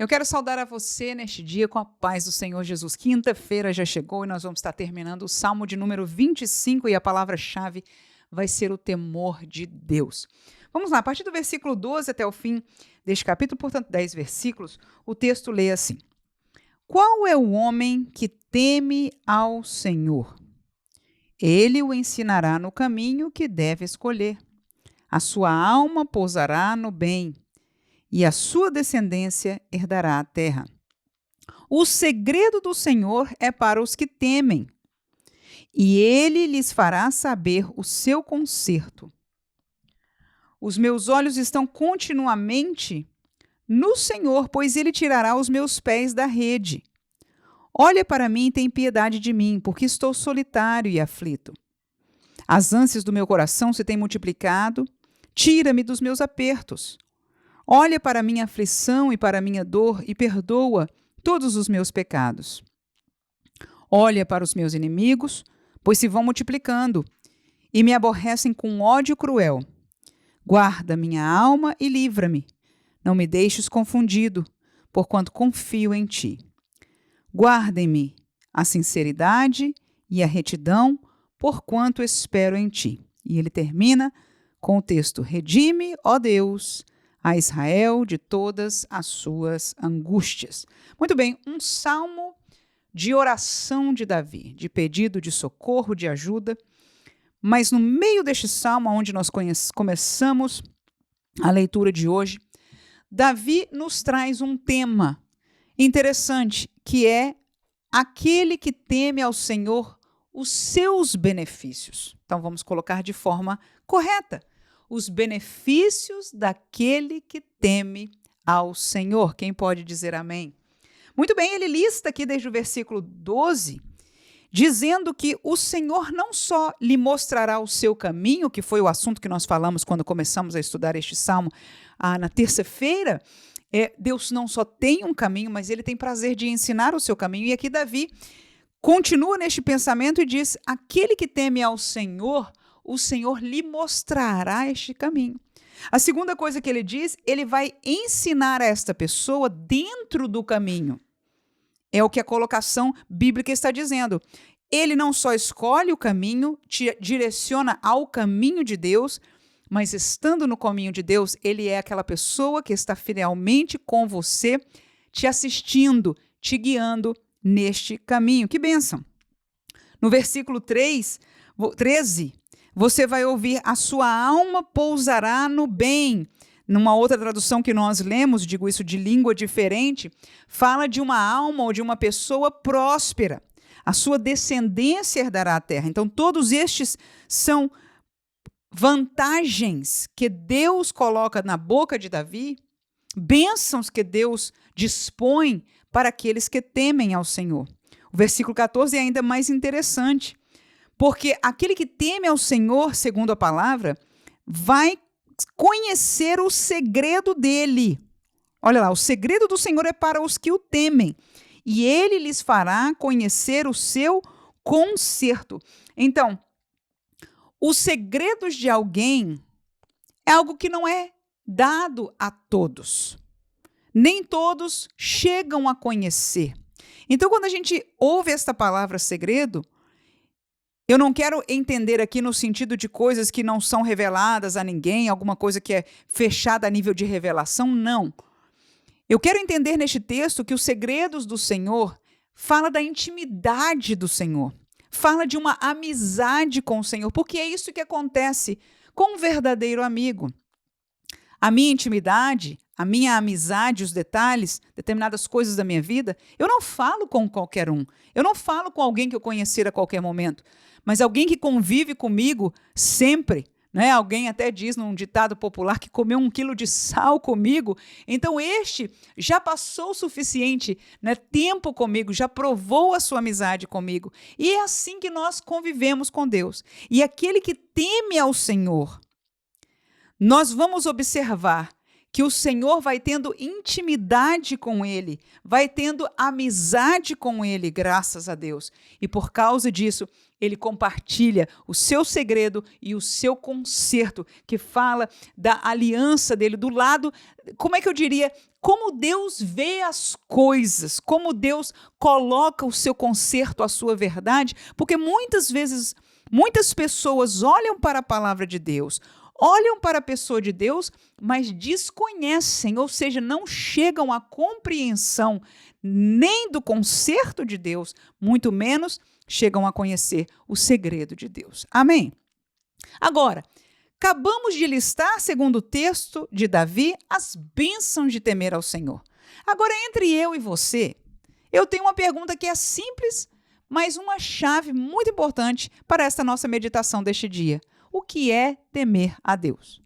Eu quero saudar a você neste dia com a paz do Senhor Jesus. Quinta-feira já chegou e nós vamos estar terminando o Salmo de número 25 e a palavra-chave vai ser o temor de Deus. Vamos lá, a partir do versículo 12 até o fim deste capítulo, portanto 10 versículos, o texto lê assim: Qual é o homem que teme ao Senhor? Ele o ensinará no caminho que deve escolher. A sua alma pousará no bem e a sua descendência herdará a terra. O segredo do Senhor é para os que temem, e ele lhes fará saber o seu conserto. Os meus olhos estão continuamente no Senhor, pois ele tirará os meus pés da rede. Olha para mim e tem piedade de mim, porque estou solitário e aflito. As ânsias do meu coração se têm multiplicado, tira-me dos meus apertos. Olha para a minha aflição e para a minha dor e perdoa todos os meus pecados. Olha para os meus inimigos, pois se vão multiplicando, e me aborrecem com ódio cruel. Guarda minha alma e livra-me. Não me deixes confundido, porquanto confio em ti. Guardem-me a sinceridade e a retidão, porquanto espero em ti. E ele termina com o texto: Redime, ó Deus, a Israel de todas as suas angústias. Muito bem, um salmo de oração de Davi, de pedido de socorro, de ajuda. Mas no meio deste salmo, onde nós começamos a leitura de hoje, Davi nos traz um tema interessante, que é aquele que teme ao Senhor, os seus benefícios. Então vamos colocar de forma correta: os benefícios daquele que teme ao Senhor. Quem pode dizer amém? Muito bem, ele lista aqui desde o versículo 12, dizendo que o Senhor não só lhe mostrará o seu caminho, que foi o assunto que nós falamos quando começamos a estudar este salmo na terça-feira. Deus não só tem um caminho, mas ele tem prazer de ensinar o seu caminho. E aqui Davi continua neste pensamento e diz: aquele que teme ao Senhor, o Senhor lhe mostrará este caminho. A segunda coisa que ele diz, ele vai ensinar a esta pessoa dentro do caminho. É o que a colocação bíblica está dizendo. Ele não só escolhe o caminho, te direciona ao caminho de Deus, mas estando no caminho de Deus, ele é aquela pessoa que está fielmente com você, te assistindo, te guiando neste caminho. Que bênção! No versículo 13, você vai ouvir: a sua alma pousará no bem. Numa outra tradução que nós lemos, digo isso de língua diferente, fala de uma alma ou de uma pessoa próspera. A sua descendência herdará a terra. Então, todos estes são vantagens que Deus coloca na boca de Davi, bênçãos que Deus dispõe para aqueles que temem ao Senhor. O versículo 14 é ainda mais interessante, porque aquele que teme ao Senhor, segundo a palavra, vai conhecer o segredo dele. Olha lá, o segredo do Senhor é para os que o temem, e ele lhes fará conhecer o seu conserto. Então, os segredos de alguém é algo que não é dado a todos. Nem todos chegam a conhecer. Então, quando a gente ouve esta palavra segredo, eu não quero entender aqui no sentido de coisas que não são reveladas a ninguém, alguma coisa que é fechada a nível de revelação, não. Eu quero entender neste texto que os segredos do Senhor fala da intimidade do Senhor, fala de uma amizade com o Senhor, porque é isso que acontece com um verdadeiro amigo. A minha intimidade, a minha amizade, os detalhes, determinadas coisas da minha vida, eu não falo com qualquer um. Eu não falo com alguém que eu conhecer a qualquer momento, mas alguém que convive comigo sempre, né? Alguém até diz num ditado popular que comeu 1 quilo de sal comigo. Então este já passou o suficiente, né, tempo comigo, já provou a sua amizade comigo. E é assim que nós convivemos com Deus. E aquele que teme ao Senhor, nós vamos observar que o Senhor vai tendo intimidade com ele, vai tendo amizade com ele, graças a Deus. E por causa disso, ele compartilha o seu segredo e o seu conserto, que fala da aliança dele, do lado, como é que eu diria, como Deus vê as coisas, como Deus coloca o seu conserto, a sua verdade, porque muitas vezes, muitas pessoas olham para a palavra de Deus, olham para a pessoa de Deus, mas desconhecem, ou seja, não chegam à compreensão nem do conserto de Deus, muito menos chegam a conhecer o segredo de Deus. Amém? Agora, acabamos de listar, segundo o texto de Davi, as bênçãos de temer ao Senhor. Agora, entre eu e você, eu tenho uma pergunta que é simples, mas uma chave muito importante para esta nossa meditação deste dia. O que é temer a Deus?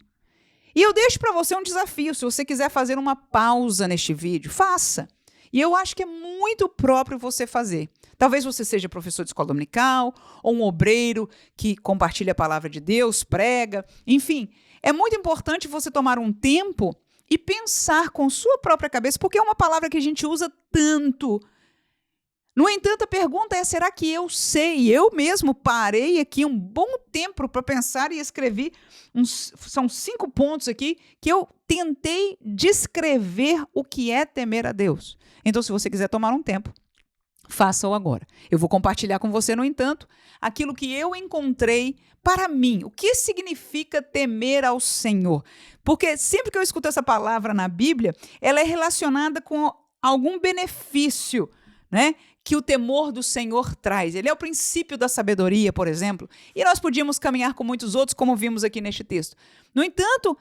E eu deixo para você um desafio. Se você quiser fazer uma pausa neste vídeo, faça. E eu acho que é muito próprio você fazer. Talvez você seja professor de escola dominical, ou um obreiro que compartilha a palavra de Deus, prega, enfim. É muito importante você tomar um tempo e pensar com sua própria cabeça, porque é uma palavra que a gente usa tanto. No entanto, a pergunta é, será que eu sei? Eu mesmo parei aqui um bom tempo para pensar e escrevi, são 5 pontos aqui, que eu tentei descrever o que é temer a Deus. Então, se você quiser tomar um tempo, faça-o agora. Eu vou compartilhar com você, no entanto, aquilo que eu encontrei para mim. O que significa temer ao Senhor? Porque sempre que eu escuto essa palavra na Bíblia, ela é relacionada com algum benefício, né, que o temor do Senhor traz. Ele é o princípio da sabedoria, por exemplo, e nós podíamos caminhar com muitos outros, como vimos aqui neste texto. No entanto,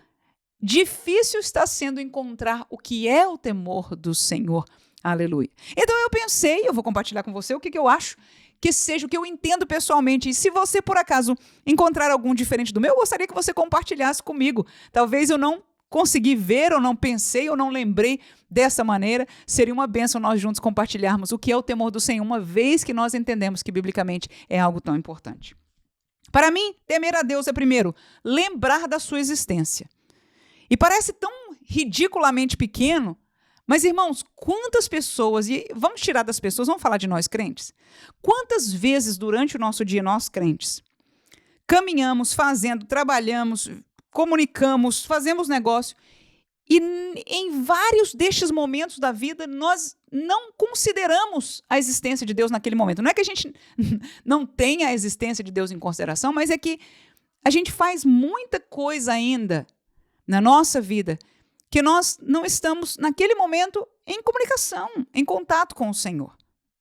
difícil está sendo encontrar o que é o temor do Senhor. Aleluia. Então eu pensei, eu vou compartilhar com você o que eu acho que seja o que eu entendo pessoalmente. E se você, por acaso, encontrar algum diferente do meu, eu gostaria que você compartilhasse comigo. Talvez eu não consegui ver, ou não pensei, ou não lembrei dessa maneira. Seria uma bênção nós juntos compartilharmos o que é o temor do Senhor, uma vez que nós entendemos que biblicamente é algo tão importante. Para mim, temer a Deus é, primeiro, lembrar da sua existência. E parece tão ridiculamente pequeno, mas, irmãos, quantas pessoas, e vamos tirar das pessoas, vamos falar de nós crentes, quantas vezes durante o nosso dia nós crentes caminhamos, fazendo, trabalhamos, comunicamos, fazemos negócio, e em vários destes momentos da vida nós não consideramos a existência de Deus naquele momento. Não é que a gente não tenha a existência de Deus em consideração, mas é que a gente faz muita coisa ainda na nossa vida que nós não estamos, naquele momento, em comunicação, em contato com o Senhor.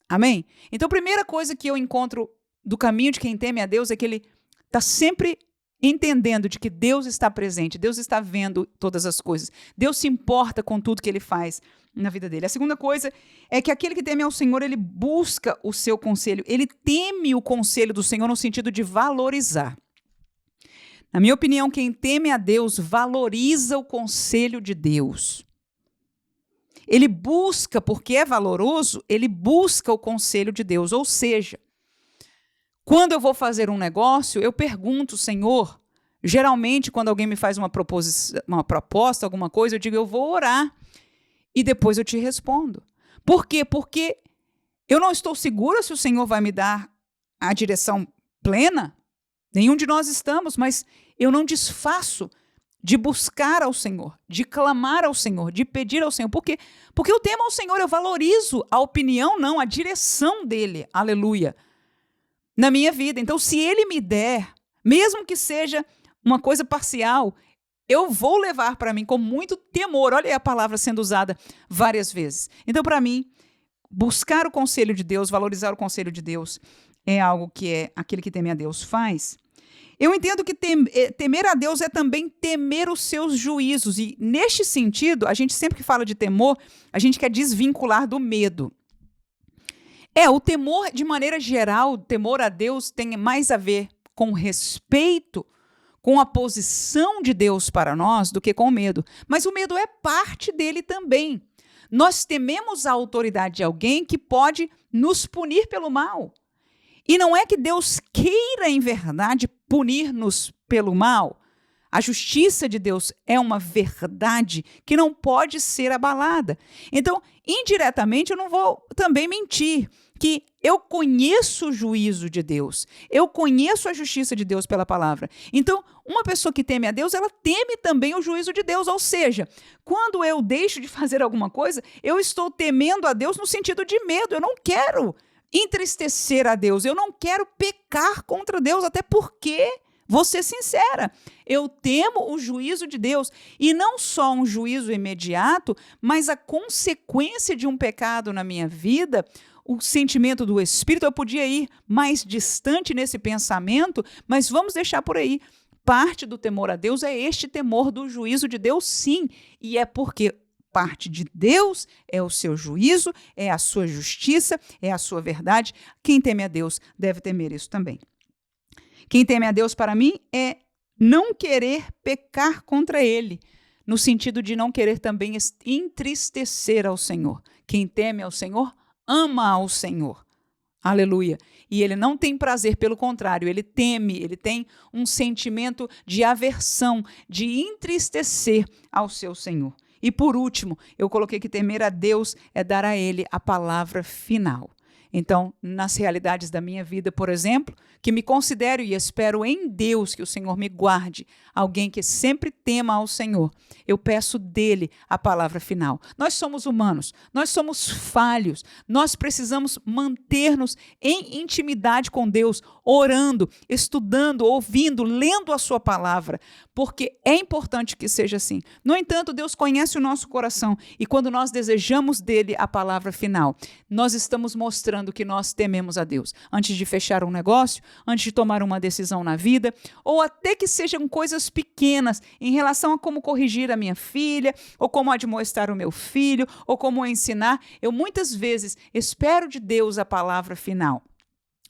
Amém? Então, a primeira coisa que eu encontro do caminho de quem teme a Deus é que ele está sempre entendendo de que Deus está presente, Deus está vendo todas as coisas, Deus se importa com tudo que ele faz na vida dele. A segunda coisa é que aquele que teme ao Senhor, ele busca o seu conselho, ele teme o conselho do Senhor no sentido de valorizar. Na minha opinião, quem teme a Deus valoriza o conselho de Deus. Ele busca, porque é valoroso, ele busca o conselho de Deus. Ou seja, quando eu vou fazer um negócio, eu pergunto, Senhor, geralmente quando alguém me faz uma proposta, alguma coisa, eu digo, eu vou orar e depois eu te respondo. Por quê? Porque eu não estou segura se o Senhor vai me dar a direção plena. Nenhum de nós estamos, mas eu não desfaço de buscar ao Senhor, de clamar ao Senhor, de pedir ao Senhor. Por quê? Porque eu temo ao Senhor, eu valorizo a opinião, não, a direção dele, aleluia, na minha vida. Então, se ele me der, mesmo que seja uma coisa parcial, eu vou levar para mim com muito temor. Olha aí a palavra sendo usada várias vezes. Então, para mim, buscar o conselho de Deus, valorizar o conselho de Deus, é algo que aquele que teme a Deus faz. Eu entendo que temer a Deus é também temer os seus juízos. E, neste sentido, a gente sempre que fala de temor, a gente quer desvincular do medo. O temor, de maneira geral, o temor a Deus tem mais a ver com respeito, com a posição de Deus para nós, do que com o medo. Mas o medo é parte dele também. Nós tememos a autoridade de alguém que pode nos punir pelo mal. E não é que Deus queira, em verdade, punir-nos pelo mal. A justiça de Deus é uma verdade que não pode ser abalada. Então, indiretamente, eu não vou também mentir que eu conheço o juízo de Deus, eu conheço a justiça de Deus pela palavra. Então, uma pessoa que teme a Deus, ela teme também o juízo de Deus, ou seja, quando eu deixo de fazer alguma coisa, eu estou temendo a Deus no sentido de medo, eu não quero entristecer a Deus, eu não quero pecar contra Deus, até porque, vou ser sincera, eu temo o juízo de Deus, e não só um juízo imediato, mas a consequência de um pecado na minha vida, o sentimento do Espírito. Eu podia ir mais distante nesse pensamento, mas vamos deixar por aí. Parte do temor a Deus é este temor do juízo de Deus, sim, e é porque parte de Deus é o seu juízo, é a sua justiça, é a sua verdade. Quem teme a Deus deve temer isso também. Quem teme a Deus, para mim, é não querer pecar contra Ele, no sentido de não querer também entristecer ao Senhor. Quem teme ao Senhor, ama ao Senhor. Aleluia. E ele não tem prazer, pelo contrário, ele teme, ele tem um sentimento de aversão, de entristecer ao seu Senhor. E por último, eu coloquei que temer a Deus é dar a Ele a palavra final. Então, nas realidades da minha vida, por exemplo, que me considero e espero em Deus que o Senhor me guarde, alguém que sempre tema ao Senhor, eu peço dele a palavra final. Nós somos humanos, nós somos falhos, nós precisamos manter-nos em intimidade com Deus, orando, estudando, ouvindo, lendo a sua palavra, porque é importante que seja assim. No entanto, Deus conhece o nosso coração e quando nós desejamos dele a palavra final, nós estamos mostrando que nós tememos a Deus. Antes de fechar um negócio, antes de tomar uma decisão na vida, ou até que sejam coisas pequenas em relação a como corrigir a minha filha, ou como admoestar o meu filho, ou como ensinar, eu muitas vezes espero de Deus a palavra final.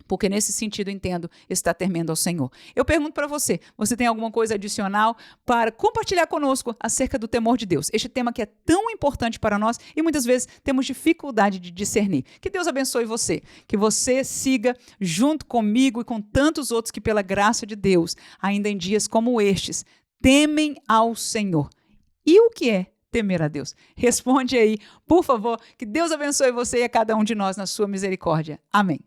Porque nesse sentido entendo estar temendo ao Senhor. Eu pergunto para você, você tem alguma coisa adicional para compartilhar conosco acerca do temor de Deus? Este tema que é tão importante para nós e muitas vezes temos dificuldade de discernir. Que Deus abençoe você, que você siga junto comigo e com tantos outros que pela graça de Deus, ainda em dias como estes, temem ao Senhor. E o que é temer a Deus? Responde aí, por favor, que Deus abençoe você e a cada um de nós na sua misericórdia. Amém.